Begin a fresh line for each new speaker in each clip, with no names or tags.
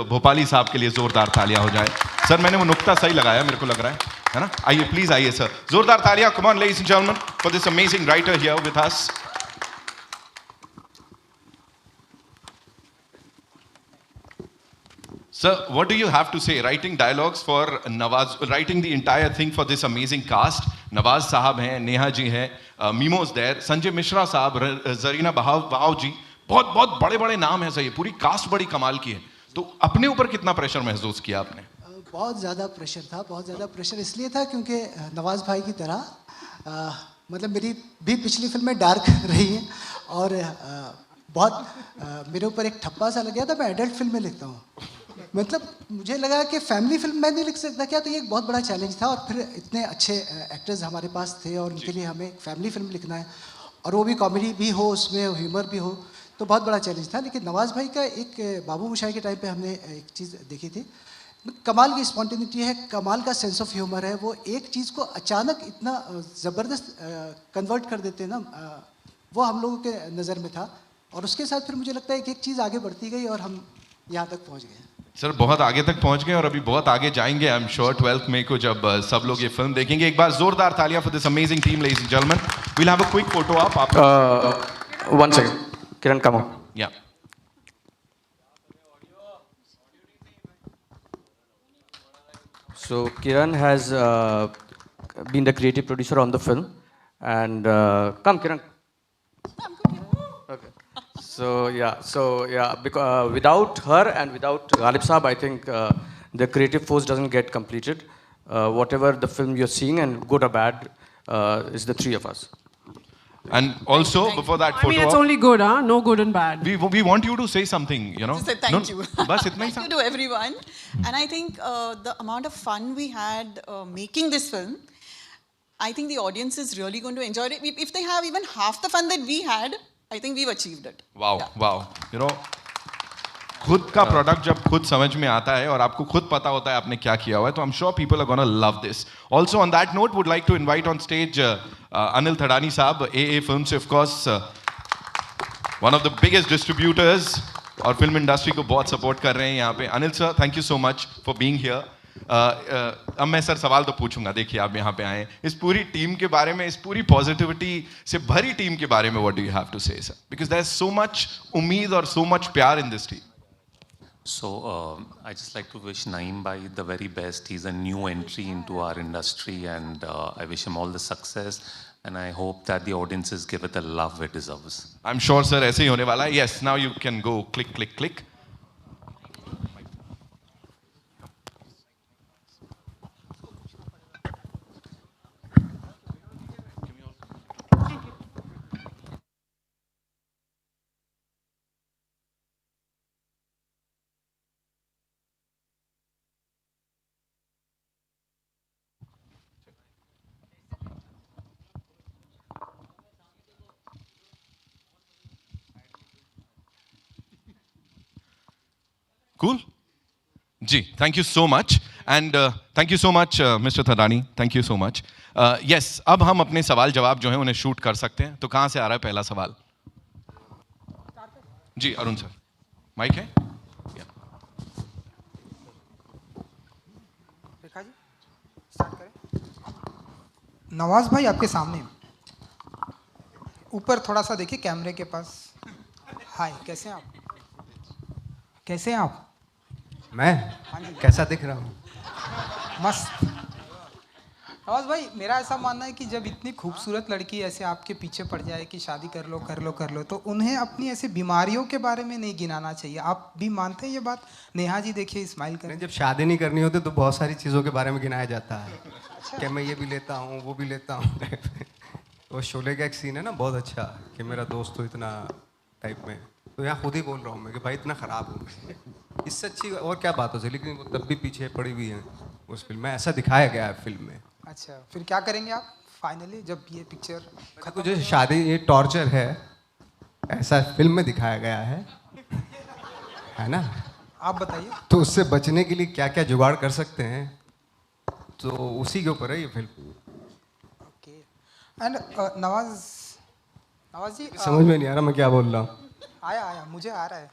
भोपाली साहब के लिए जोरदार तालियां हो जाए। सर मैंने वो नुक्ता सही लगाया मेरे को लग रहा है ना? आइए प्लीज आइए सर, जोरदार तालियां, come on ladies and gentleman for this amazing writer here with us. Sir, what do you have to say? Writing dialogues for Nawaz, writing the entire thing for this amazing cast. Nawaz साहब हैं, नेहा जी हैं, मीमोज there, Sanjay Mishra साहब, जरीना बहाव जी, बहुत बहुत बड़े बड़े नाम हैं सर, ये पूरी कास्ट बड़ी कमाल की है। तो अपने ऊपर कितना प्रेशर महसूस किया आपने?
बहुत ज़्यादा प्रेशर था, बहुत ज़्यादा प्रेशर इसलिए था क्योंकि नवाज़ भाई की तरह मतलब मेरी भी पिछली फिल्में डार्क रही हैं और बहुत मेरे ऊपर एक ठप्पा सा लग गया था, मैं एडल्ट फिल्में लिखता हूँ। मतलब मुझे लगा कि फैमिली फिल्म मैं नहीं लिख सकता क्या, तो ये एक बहुत बड़ा चैलेंज था। और फिर इतने अच्छे एक्टर्स हमारे पास थे और उनके लिए हमें एक फैमिली फिल्म लिखना है और वो भी कॉमेडी भी हो, उसमें ह्यूमर भी हो, तो बहुत बड़ा चैलेंज था। लेकिन नवाज़ भाई का एक बाबू मोशाय के टाइम पे हमने एक चीज़ देखी थी, कमाल की स्पॉन्टेनिटी है, कमाल का सेंस ऑफ ह्यूमर है। वो एक चीज़ को अचानक इतना ज़बरदस्त कन्वर्ट कर देते हैं ना, वो हम लोगों के नज़र में था। और उसके साथ फिर मुझे लगता है कि एक चीज़ आगे बढ़ती गई और हम यहाँ तक पहुँच गए।
सर बहुत आगे तक पहुंच गए और अभी बहुत आगे जाएंगे। आई एम श्योर 12th मई को जब सब लोग ये फिल्म देखेंगे। एक बार जोरदार तालियां for this amazing team ladies and gentleman. We will have a quick photo of आप।
1 second, Kiran, come on.
या
So Kiran has been the creative producer on the film, and come Kiran. Okay. So yeah, because without her and without Ghalib Saab, I think the creative force doesn't get completed. Whatever the film you're seeing, and good or bad, is the three of us.
And also before that photo,
I mean, it's only good, huh? No good and bad.
we want you to say something, you know.
Just say thank you.
बस इतना ही
Thank you to everyone. And I think the amount of fun we had making this film, I think the audience is really going to enjoy it. If they have even half the fun that we had, I think we've achieved it.
Wow
Yeah.
Wow, you know खुद का product जब खुद समझ में आता है और आपको खुद पता होता है आपने क्या किया हुआ है, तो I am sure people are gonna love this. Also on that note would like to invite on stage Anil Thadani sahab, a film से of course one of the biggest distributors और फिल्म इंडस्ट्री को बहुत सपोर्ट कर रहे हैं यहाँ पे। Anil sir, thank you so much for being here. अब मैं सर सवाल तो पूछूंगा, देखिए आप यहाँ पे आए, इस पूरी टीम के बारे में, इस पूरी पॉजिटिविटी से भरी टीम के बारे में what do you have to say sir, because there is so much उम्मीद और सो मच प्यार in this team.
So I just like to wish Naeem bhai the very best. He's a new entry into our industry, and I wish him all the success. And I hope that the audiences give it the love it deserves.
I'm sure sir ऐसे ही होने वाला है। Yes, now you can go click click click. Cool? Ji, thank you so much and thank you so much Mr. Thadani, thank you so much. Yes, अब हम अपने सवाल जवाब जो हैं उन्हें शूट कर सकते हैं। तो कहाँ से आ रहा है पहला सवाल? जी अरुण सर, माइक है?
नवाज भाई आपके सामने, ऊपर थोड़ा सा देखिए कैमरे के पास। हाय, कैसे हैं आप? कैसे हैं आप?
मैं कैसा दिख रहा हूँ?
मस्त। नवाज भाई, मेरा ऐसा मानना है कि जब इतनी खूबसूरत लड़की ऐसे आपके पीछे पड़ जाए कि शादी कर लो कर लो कर लो, तो उन्हें अपनी ऐसे बीमारियों के बारे में नहीं गिनाना चाहिए। आप भी मानते हैं ये बात? नेहा जी देखिए स्माइल कर।
जब शादी नहीं करनी होती तो बहुत सारी चीज़ों के बारे में गिनाया जाता है कि मैं ये भी लेता हूँ वो भी लेता हूँ। वो शोले का एक सीन है ना बहुत अच्छा, कि मेरा दोस्त तो इतना टाइप में, तो यहाँ खुद ही बोल रहा हूँ मैं कि भाई इतना ख़राब हूँ मैं। इससे अच्छी और क्या बात हो सकती, लेकिन वो तब भी पीछे पड़ी हुई है उस फिल्म में, ऐसा दिखाया गया है फिल्म में।
अच्छा, फिर क्या करेंगे आप फाइनली जब ये पिक्चर
खत्म? जो शादी ये टॉर्चर है, ऐसा फिल्म में दिखाया गया है ना? आप बताइए। तो उससे बचने के लिए क्या क्या जुगाड़ कर सकते हैं, तो उसी के ऊपर है ये फिल्म।
ओके। एंड नवाज जी,
समझ में नहीं आ रहा मैं क्या बोल रहा हूँ।
आया मुझे आ रहा है।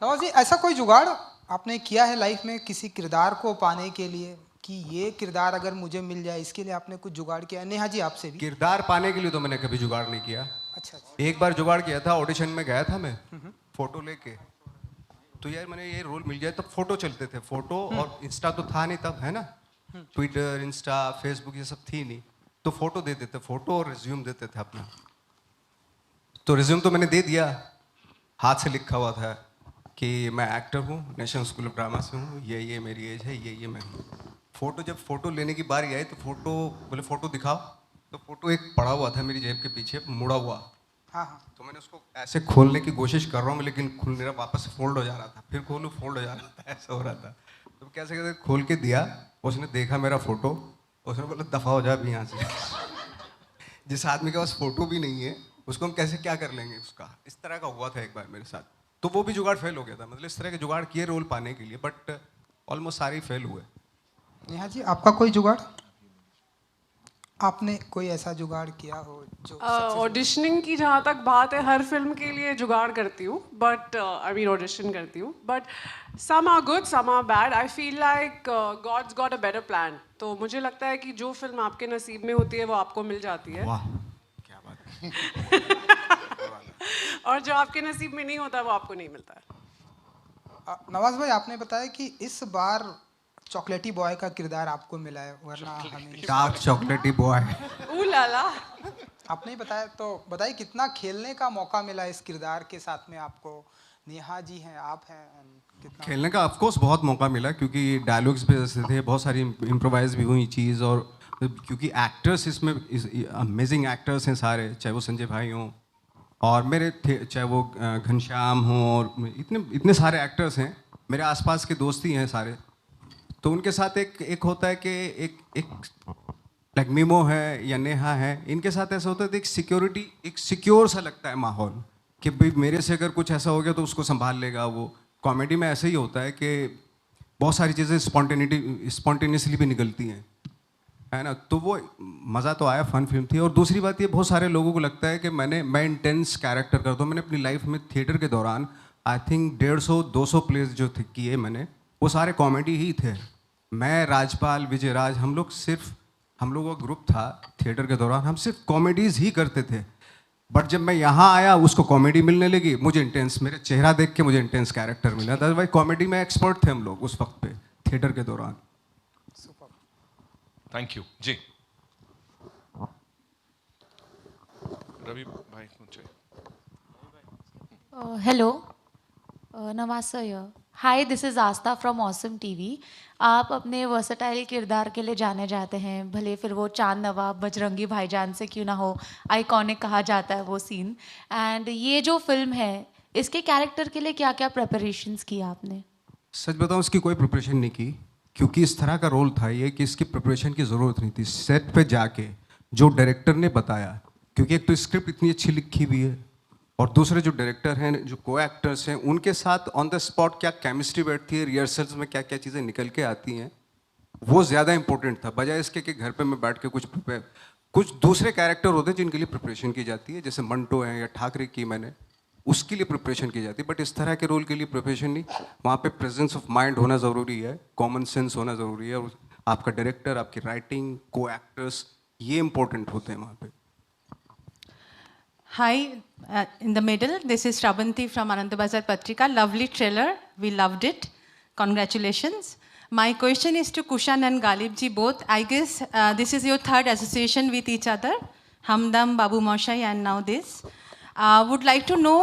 नवाज जी, ऐसा कोई जुगाड़ आपने किया है लाइफ में किसी किरदार को पाने के लिए कि ये किरदार अगर मुझे मिल जाए, इसके लिए आपने कुछ जुगाड़ किया? नेहा जी, आपसे भी।
किरदार पाने के लिए तो मैंने कभी जुगाड़ नहीं किया।
अच्छा।
एक बार जुगाड़ किया था, ऑडिशन में गया था मैं फोटो लेके, तो यार मैंने ये रोल मिल जाए, तब फोटो चलते थे, फोटो, और इंस्टा तो था नहीं तब, है ना, ट्विटर, इंस्टा, फेसबुक ये सब थी नहीं, तो फोटो देते थे, फोटो और रिज्यूम देते थे अपना। तो रिज्यूम तो मैंने दे दिया, हाथ से लिखा हुआ था कि मैं एक्टर हूँ, नेशनल स्कूल ऑफ ड्रामा से हूँ, ये मेरी एज है, ये मैं हूँ। फोटो, जब फोटो लेने की बारी आई तो फोटो बोले फोटो दिखाओ, तो फोटो एक पड़ा हुआ था मेरी जेब के पीछे, मुड़ा हुआ।
हाँ हाँ।
तो मैंने उसको ऐसे खोलने की कोशिश कर रहा हूँ, लेकिन खुल नहीं रहा, वापस से फोल्ड हो जा रहा था, फिर खोलूँ फोल्ड हो जा रहा था, ऐसा हो रहा था। तो कैसे कैसे खोल के दिया, उसने देखा मेरा फोटो, उसने बोला दफा हो जा अभी यहाँ से। जिस आदमी के पास फोटो भी नहीं है उसको हम कैसे क्या कर लेंगे उसका, इस तरह का हुआ था एक बार मेरे साथ। तो वो भी जुगाड़ फेल हो गया था, मतलब इस तरह के जुगाड़ किए रोल पाने के लिए, बट ऑलमोस्ट सारे ही फेल हुए।
नेहा जी, आपका कोई जुगाड़? आपने कोई ऐसा जुगाड़ किया हो जो
ऑडिशनिंग की जहाँ तक बात है, हर फिल्म के लिए जुगाड़ करती हूँ, बट आई मीन ऑडिशन करती हूँ, but some are good, some are bad. I feel like God's got a better plan. तो मुझे लगता है कि जो फिल्म आपके नसीब में होती है वो आपको मिल जाती है।
वाह, क्या बात है।
और जो आपके नसीब में नहीं होता वो आपको नहीं मिलता है।
नवाज भाई, आपने बताया कि इस बार चॉकलेटी बॉय का किरदार आपको मिला है, वरना हमें
डार्क चॉकलेटी बॉय।
ऊ लाला।
आपने ही बताया, तो बताइए कितना खेलने का मौका मिला इस किरदार के साथ में आपको? नेहा जी हैं, आप हैं, कितना
खेलने का ऑफकोर्स बहुत मौका मिला, क्योंकि डायलॉग्स भी ऐसे थे, बहुत सारी इम्प्रोवाइज भी हुई चीज़, और क्योंकि एक्टर्स इसमें अमेजिंग एक्टर्स हैं सारे, चाहे वो संजय भाई हों और मेरे थे, चाहे वो घनश्याम हों, और इतने सारे एक्टर्स हैं, मेरे आसपास के दोस्त ही हैं सारे। तो उनके साथ एक होता है कि एक लाइक मीमो है या नेहा है, इनके साथ ऐसा होता है एक सिक्योरिटी, एक सिक्योर सा लगता है माहौल कि भाई मेरे से अगर कुछ ऐसा हो गया तो उसको संभाल लेगा वो। कॉमेडी में ऐसा ही होता है कि बहुत सारी चीज़ें स्पॉन्टेनियसली भी निकलती हैं, है ना। तो वो मज़ा तो आया, फन फिल्म थी। और दूसरी बात ये, बहुत सारे लोगों को लगता है कि मैं इंटेंस कैरेक्टर करता हूँ। मैंने अपनी लाइफ में थिएटर के दौरान आई थिंक 150-200 प्लेस जो थे किए मैंने, वो सारे कॉमेडी ही थे। मैं, राजपाल, विजय राज, हम लोगों का ग्रुप था थिएटर के दौरान, हम सिर्फ कॉमेडीज ही करते थे। बट जब मैं यहाँ आया उसको कॉमेडी मिलने लगी, मुझे इंटेंस, मेरे चेहरा देख के मुझे इंटेंस कैरेक्टर मिला। अदरवाइज कॉमेडी में एक्सपर्ट थे हम लोग उस वक्त पे थिएटर के दौरान।
थैंक यू जी। रवि भाई मुझे
hello, Nawaz sir. Hi, this is Aastha from awesome TV. आप अपने वर्सटाइल किरदार के लिए जाने जाते हैं, भले फिर वो चांद नवाब, बजरंगी भाईजान से क्यों ना हो, आइकॉनिक कहा जाता है वो सीन। एंड ये जो फिल्म है, इसके कैरेक्टर के लिए क्या क्या प्रिपरेशंस की आपने?
सच बताऊं, इसकी कोई प्रिपरेशन नहीं की, क्योंकि इस तरह का रोल था ये कि इसकी प्रिपरेशन की ज़रूरत नहीं थी। सेट पे जाके जो डायरेक्टर ने बताया, क्योंकि एक तो स्क्रिप्ट इतनी अच्छी लिखी हुई है, और दूसरे जो डायरेक्टर हैं, जो को एक्टर्स हैं, उनके साथ ऑन द स्पॉट क्या केमिस्ट्री बैठती है, रिहर्सल्स में क्या क्या चीज़ें निकल के आती हैं, वो ज़्यादा इंपॉर्टेंट था, बजाय इसके कि घर पे मैं बैठ के कुछ दूसरे कैरेक्टर होते हैं जिनके लिए प्रिपरेशन की जाती है, जैसे मंटो है या ठाकरे की मैंने, उसके लिए प्रिपरेशन की जाती है। बट इस तरह के रोल के लिए प्रिपरेशन नहीं, वहाँ पे प्रेजेंस ऑफ माइंड होना ज़रूरी है, कॉमन सेंस होना ज़रूरी है, और आपका डायरेक्टर, आपकी राइटिंग, को एक्टर्स, ये इंपॉर्टेंट होते हैं वहाँ पे।
Hi, in the middle, this is Shravanti from Anandabazar Patrika. Lovely trailer, we loved it. Congratulations. My question is to Kushan and Galib ji both. I guess this is your third association with each other, Hamdam, Babu Moshai, and now this. Would like to know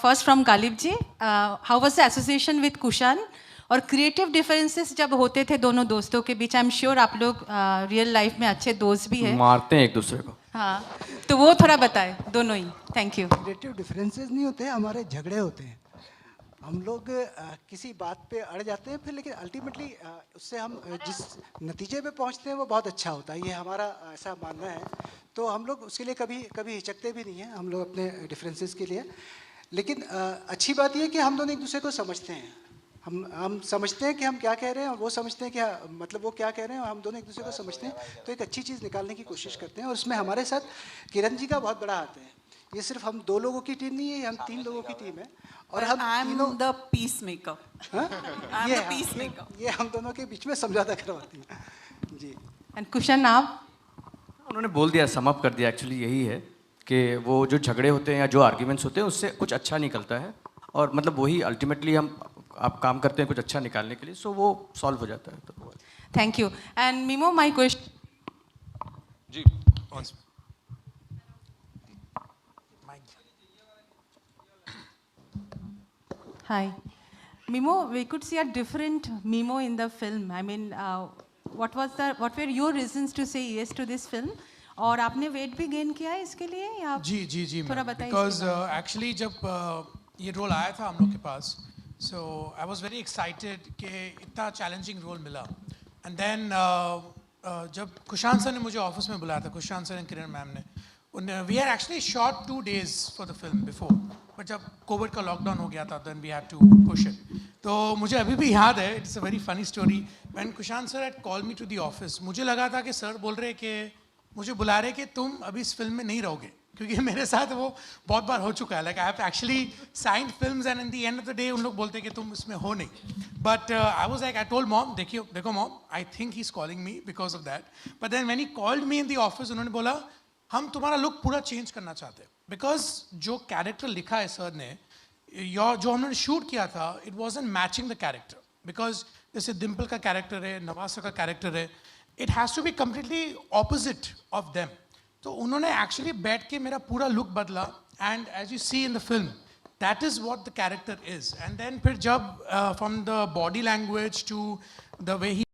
first from Galib ji, how was the association with Kushan? और creative differences जब होते थे दोनों दोस्तों के बीच, आई am sure आप लोग real life में अच्छे दोस्त भी हैं,
मारते हैं एक दूसरे को।
हाँ, तो वो थोड़ा बताएं दोनों ही। Thank you.
क्रिएटिव डिफरेंसेस नहीं होते हैं, हमारे झगड़े होते हैं। हम लोग किसी बात पे अड़ जाते हैं, फिर लेकिन अल्टीमेटली उससे हम जिस नतीजे पे पहुंचते हैं वो बहुत अच्छा होता है, ये हमारा ऐसा मानना है। तो हम लोग उसके लिए कभी हिचकते भी नहीं हैं हम लोग अपने डिफरेंसेस के लिए। लेकिन अच्छी बात यह है कि हम दोनों एक दूसरे को समझते हैं। हम समझते हैं कि हम क्या कह रहे हैं, और वो समझते हैं कि मतलब वो क्या कह रहे हैं, और हम दोनों एक दूसरे को समझते हैं, तो एक अच्छी चीज़ निकालने की कोशिश करते हैं। और उसमें हमारे साथ किरण जी का बहुत बड़ा हाथ है, ये सिर्फ हम 2 लोगों की टीम नहीं है, ये हम 3 लोगों की टीम है और हम तीनों
I'm the peacemaker.
हाँ?
I'm
ये
the peacemaker.
ये हम दोनों के बीच में समझौता करवाती है जी।
एंड कुशन आप?
उन्होंने बोल दिया, सम अप कर दिया। एक्चुअली यही है कि वो जो झगड़े होते हैं या जो आर्ग्यूमेंट्स होते हैं उससे कुछ अच्छा निकलता है, और मतलब वही अल्टीमेटली आप काम करते हैं कुछ अच्छा निकालने के लिए, सो वो सॉल्व हो जाता है। तो
thank you. And Mimo, my question.
जी
Hi. Mimo, we could see a different Mimo in the film. I mean, what were your reasons to say yes to this film? और आपने वेट भी गेन किया है इसके लिए या
जी
थोड़ा बताइए?
बिकॉज एक्चुअली जब ये रोल आया था हम लोग के पास, so I was very excited कि इतना चैलेंजिंग रोल मिला। एंड देन जब कुशान सर ने मुझे ऑफिस में बुलाया था, Kushan sir and Kiran ma'am ने, we had actually shot 2 days for the film before, but जब कोविड का लॉकडाउन हो गया था then we had to push it. तो मुझे अभी भी याद है, it's a very funny story, when Kushan sir had called me to the office, मुझे लगा था कि सर बोल रहे कि मुझे बुला रहे कि तुम अभी इस फिल्म में नहीं रहोगे, क्योंकि मेरे साथ वो बहुत बार हो चुका है। Like I have actually signed films and in the end of the day उन लोग बोलते हैं कि तुम इसमें हो नहीं। But I was like, I told mom, देखो mom, I think he is calling me because of that. But then when he called me in the office, उन्होंने बोला हम तुम्हारा लुक पूरा चेंज करना चाहते हैं, बिकॉज जो कैरेक्टर लिखा है सर ने, जो हमने शूट किया था, it wasn't matching the character. Because जैसे डिम्पल का कैरेक्टर है, नवाज का कैरेक्टर है, it has to be completely opposite of them. तो उन्होंने एक्चुअली बैठ के मेरा पूरा लुक बदला, and as you see in the film, that is what the character is. And then फिर जब from the body language to the way he